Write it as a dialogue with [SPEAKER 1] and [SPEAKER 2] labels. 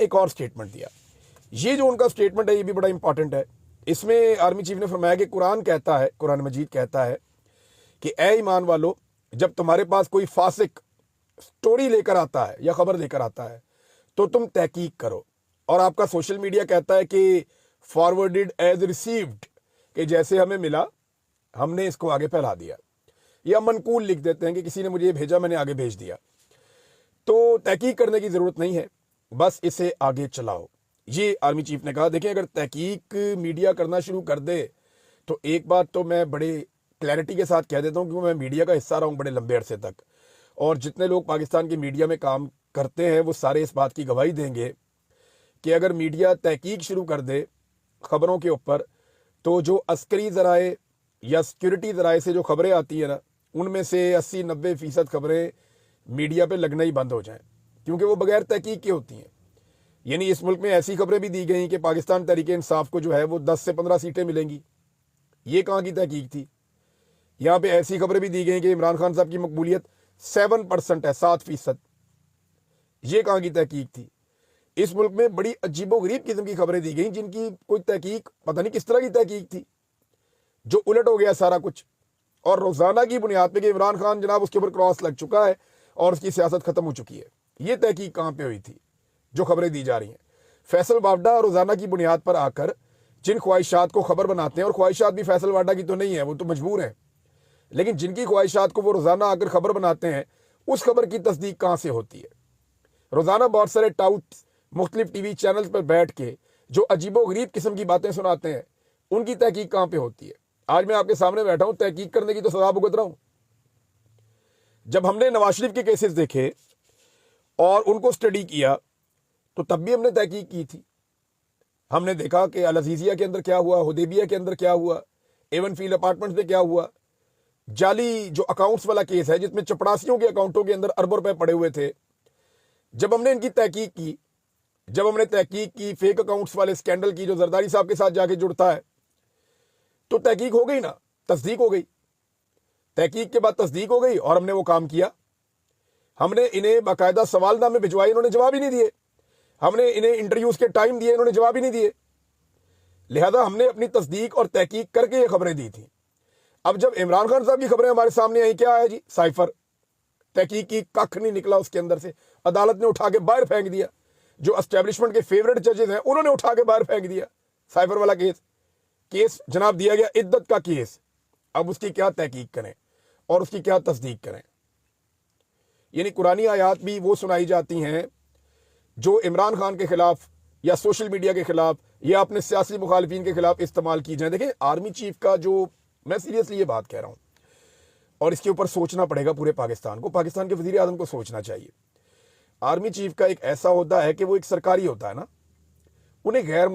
[SPEAKER 1] एक और स्टेटमेंट दिया। ये जो उनका स्टेटमेंट है ये भी बड़ा इंपॉर्टेंट है। इसमें आर्मी चीफ ने फरमाया कि कुरान कहता है, कुरान मजीद कहता है कि ए ईमान वालो, जब तुम्हारे पास कोई फासिक स्टोरी लेकर आता है या खबर लेकर आता है तो तुम तहकीक करो। और आपका सोशल मीडिया कहता है कि फॉरवर्डेड एज रिसीव्ड, कि जैसे हमें मिला हमने इसको आगे फैला दिया, या मनकूल लिख देते हैं कि किसी ने मुझे ये भेजा मैंने आगे भेज दिया। तो तहकीक करने की जरूरत नहीं है, बस इसे आगे चलाओ, ये आर्मी चीफ ने कहा। देखिए, अगर तहकीक मीडिया करना शुरू कर दे तो एक बात तो मैं बड़े क्लैरिटी के साथ कह देता हूं, क्योंकि मैं मीडिया का हिस्सा रहा हूं बड़े लंबे अरसे तक, और जितने लोग पाकिस्तान की मीडिया में काम करते हैं वो सारे इस बात की गवाही देंगे कि अगर मीडिया तहकीक शुरू कर दे खबरों के ऊपर, तो जो अस्करी ज़राए या सिक्योरिटी ज़राए से जो खबरें आती है ना, उनमें से 80-90% खबरें मीडिया पे लगना ही बंद हो जाएं, क्योंकि वो बगैर तहकीक के होती हैं। यानी इस मुल्क में ऐसी खबरें भी दी गई कि पाकिस्तान तहरीक-ए-इंसाफ को जो है वो 10 से 15 सीटें मिलेंगी। ये कहाँ की तहकीक थी? यहाँ पे ऐसी खबरें भी दी गई कि इमरान खान साहब की मकबूलियत 7% है, 7%। ये कहाँ की तहकीक थी? इस मुल्क में बड़ी अजीबोगरीब किस्म की खबरें दी गई जिनकी कोई तहकीक पता नहीं किस तरह की तहकीक थी, जो उलट हो गया सारा कुछ। और रोजाना की बुनियाद पे कि इमरान खान जनाब उसके ऊपर क्रॉस लग चुका है और उसकी सियासत खत्म हो चुकी है। ये तहकीक कहाँ पे हुई थी जो खबरें दी जा रही हैं? फैसल वाडा रोजाना की बुनियाद पर आकर जिन ख्वाहिशात को खबर बनाते हैं, और ख्वाहिशात भी फैसल वाडा की तो नहीं है, वो तो मजबूर हैं, लेकिन जिनकी ख्वाहिशात को वो रोजाना आकर खबर बनाते हैं, उस खबर की तस्दीक कहाँ से होती है? रोजाना बहुत सारे टाउट्स मुख्तलिफ टीवी चैनल पर बैठ के जो अजीबो गरीब किस्म की बातें सुनाते हैं, उनकी तहकीक कहाँ पे होती है? आज मैं आपके सामने बैठा हूं, तहकीक करने की तो सजा भुगत रहा हूं। जब हमने नवाज शरीफ के केसेस देखे और उनको स्टडी किया तो तब भी हमने तहकीक की थी। हमने देखा कि अल अजीजिया के अंदर क्या हुआ, हुदैबिया के अंदर क्या हुआ, एवन फील्ड अपार्टमेंट्स में क्या हुआ, जाली जो अकाउंट्स वाला केस है जिसमें चपड़ासियों के अकाउंटों के अंदर अरबों रुपए पड़े हुए थे। जब हमने इनकी तहकीक की, जब हमने तहकीक की फेक अकाउंट्स वाले स्कैंडल की जो जरदारी साहब के साथ जाके जुड़ता है, तो तहकीक हो गई ना, तस्दीक हो गई। तहकीक के बाद तस्दीक हो गई और हमने वो काम किया। हमने इन्हें बाकायदा सवालनामे भिजवाए, इन्होंने जवाब ही नहीं दिए। हमने इन्हें इंटरव्यूज के टाइम दिए, इन्होंने जवाब ही नहीं दिए। लिहाजा हमने अपनी तस्दीक और तहकीक करके ये खबरें दी थी। अब जब इमरान खान साहब की खबरें हमारे सामने आई, क्या आया जी? साइफर। तहकीक की कख नहीं निकला उसके अंदर से, अदालत ने उठा के बाहर फेंक दिया। जो एस्टेब्लिशमेंट के फेवरेट जजेस हैं उन्होंने उठा के बाहर फेंक दिया। साइफर वाला केस जनाब दिया गया इद्दत का केस। अब उसकी क्या तहकीक करें और उसकी क्या तस्दीक करें? यानी कुरानी आयात भी वो सुनाई जाती हैं जो इमरान खान के खिलाफ या सोशल मीडिया के खिलाफ या अपने सियासी मुखालिफिन के खिलाफ इस्तेमाल की जाए। देखिए, आर्मी चीफ का जो, मैं सीरियसली ये बात कह रहा हूं और इसके ऊपर सोचना पड़ेगा पूरे पाकिस्तान को, पाकिस्तान के वजीर आजम को सोचना चाहिए। आर्मी चीफ का एक ऐसा होता है कि वो एक सरकारी होता है ना, उन्हें गैर